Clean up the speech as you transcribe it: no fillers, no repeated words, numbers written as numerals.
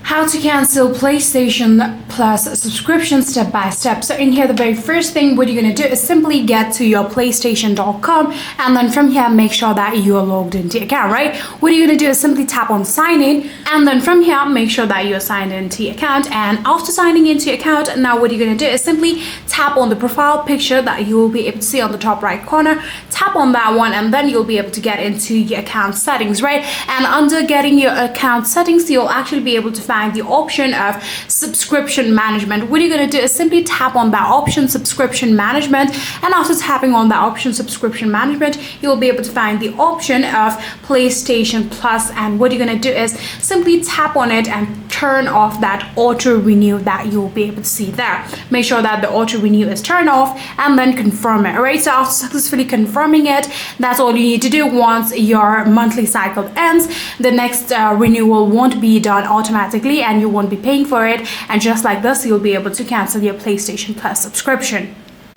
How to cancel PlayStation Plus subscription step by step. So in here, the very first thing what you're going to do is simply get to your PlayStation.com, and then from here make sure that you are logged into your account, right? What you're going to do is simply tap on sign in, and then from here make sure that you're signed into your account. And after signing into your account, now what you're going to do is simply tap on the profile picture that you will be able to see on the top right corner. Tap on that one, and then you'll be able to get into your account settings, right? And under getting your account settings, you'll actually be able to find the option of subscription management. What you're going to do is simply tap on that option, subscription management, and after tapping on that option, subscription management, you'll be able to find the option of PlayStation Plus. And what you're going to do is simply tap on it and turn off that auto renew that you'll be able to see there. Make sure that the auto renew is turned off, and then confirm it. All right, so after successfully confirming it, that's all you need to do. Once your monthly cycle ends, the next renewal won't be done automatically, and you won't be paying for it. And just like this, you'll be able to cancel your PlayStation Plus subscription.